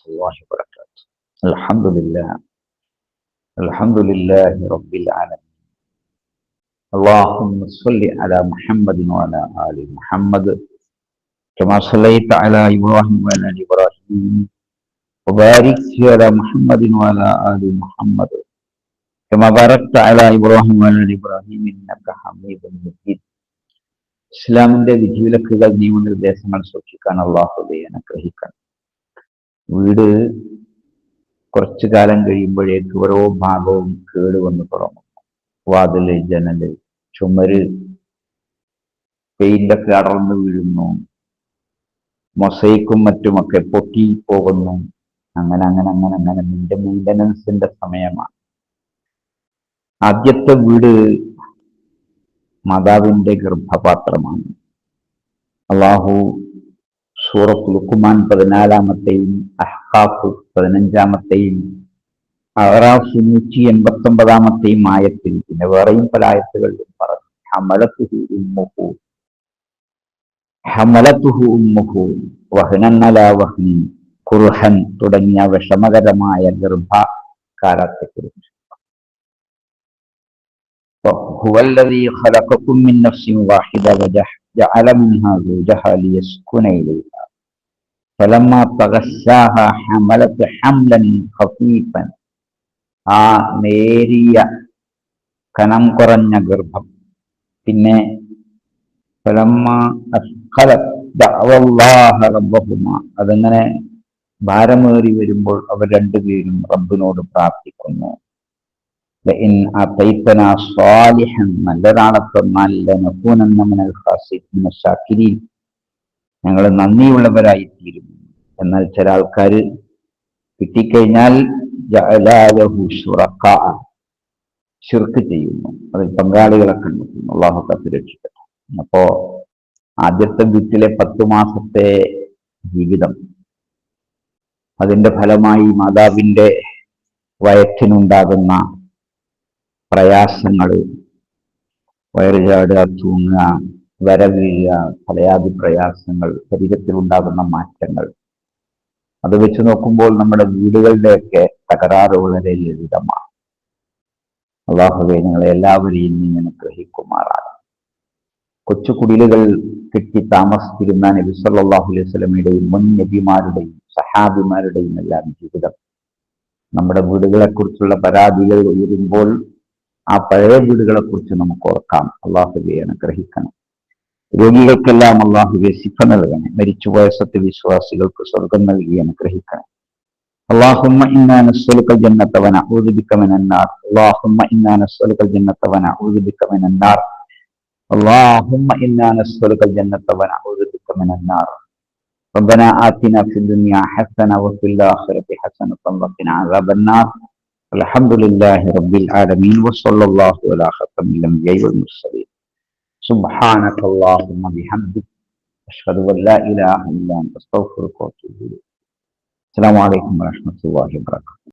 الله وبركاته. الحمد لله. الحمد لله رب العالمين. اللهم صل على محمد وعلى آل محمد كما صليت على إبراهيم وعلى آل إبراهيم وبارك على محمد وعلى آل محمد كما باركت على إبراهيم وعلى آل إبراهيم إنك حميد مجيد. ഇസ്ലാമിന്റെ വിധിവിലക്കുകൾ നിയമനിർദ്ദേശങ്ങൾ സൂക്ഷിക്കാൻ അള്ളാഹുവെ അനുഗ്രഹിക്കണം. വീട് കുറച്ചു കാലം കഴിയുമ്പോഴേക്ക് ഓരോ ഭാഗവും കേടുവന്ന് തുടങ്ങും. വാതില്, ജനല്, ചുമര്, പെയിന്റൊക്കെ അടർന്നു വീഴുന്നു, മൊസൈക്കും മറ്റുമൊക്കെ പൊട്ടി പോകുന്നു. അങ്ങനെ നിന്റെ മെയിൻ്റനൻസിന്റെ സമയമാണ്. ആദ്യത്തെ വീട് മാതാവിന്റെ ഗർഭപാത്രമാണ്. അള്ളാഹു സൂറത്ത് ലുഖ്മാൻ 14-ാമത്തെയും അഹ്ഖാഫ് 15-ാമത്തെയും അഅറാഫ് 189-ാമത്തെയും ആയത്തിൽ, പിന്നെ വേറെയും പല ആയത്തുകളിലും പറഞ്ഞു, ഹമലതുഹു ഉമ്മുഹു വഹ്നൻ അലാ വഹ്നിൻ കുർഹൻ തുടങ്ങിയ വിഷമകരമായ ഗർഭകാലത്തെക്കുറിച്ച്. ഹുവല്ലദീ ഖലഖകും മിൻ നഫ്സിൻ വാഹിദ വജഅല മിൻഹാ സൗജഹാ ലിയസ്കുന ഇലൈഹാ ഫലമ്മാ തഗശ്ശാഹാ ഹമലത് ഹംലൻ ഖഫീഫൻ. ആ നേരിയ കനം കുറഞ്ഞ ഗർഭം പിന്നെ അതങ്ങനെ ഭാരമേറി വരുമ്പോൾ അവർ രണ്ടുപേരും റബ്ബിനോട് പ്രാർത്ഥിക്കുന്നു, നല്ലൊരാളെ തന്നാൽ ഞങ്ങൾ നന്ദിയുള്ളവരായിത്തീരും. എന്നാൽ ചില ആൾക്കാര് കിട്ടിക്കഴിഞ്ഞാൽ ശിർക്ക് ചെയ്യുന്നു, അതിൽ പങ്കാളികളെ കണ്ടെത്തുന്നു. അള്ളാഹു കാത്ത് രക്ഷിക്കട്ടെ. അപ്പോ ആദ്യത്തെ വീട്ടിലെ 10 മാസത്തെ ജീവിതം, അതിന്റെ ഫലമായി മാതാവിന്റെ വയറ്റിനുണ്ടാകുന്ന പ്രയാസങ്ങൾ, വയറുചാടുക, തൂങ്ങുക, വരവീഴുക, പലയാതി പ്രയാസങ്ങൾ, ശരീരത്തിലുണ്ടാകുന്ന മാറ്റങ്ങൾ, അത് വെച്ച് നോക്കുമ്പോൾ നമ്മുടെ വീടുകളുടെയൊക്കെ തകരാറ് വളരെ ലളിതമാണ്. അള്ളാഹുവേ, നിങ്ങളെ എല്ലാവരെയും നീ അനുഗ്രഹിക്കുമാറാണ്. കൊച്ചു കുടിലുകൾ കെട്ടി താമസിച്ചിരുന്ന നബി സല്ലല്ലാഹു അലൈഹി വസല്ലമയുടെയും മുൻ നബിമാരുടെയും സഹാബിമാരുടെയും എല്ലാം ജീവിതം, നമ്മുടെ വീടുകളെക്കുറിച്ചുള്ള പരാതികൾ ഉയരുമ്പോൾ ആ പഴയ വീടുകളെ കുറിച്ച് നമുക്ക് ഓർക്കാം. അള്ളാഹുവെ അനുഗ്രഹിക്കണം. രോഗികൾക്കെല്ലാം അള്ളാഹുവെ ശിഫ നൽകണം. മരിച്ചുപോയ സത്യവിശ്വാസികൾക്ക് സ്വർഗം നൽകി അനുഗ്രഹിക്കണം. اللهم إنا نسألك الجنة ونعوذ بك من النار. اللهم إنا نسألك الجنة ونعوذ بك من النار. اللهم إنا نسألك الجنة ونعوذ بك من النار. ربنا آتنا في الدنيا حسنة وفي الآخرة حسنة وقنا عذاب النار. الحمد لله رب العالمين وصلى الله على خاتم الأنبياء والمرسلين. سبحانك اللهم وبحمدك أشهد أن لا إله إلا أنت أستغفرك وأتوب إليك. السلام عليكم ورحمة الله وبركاته.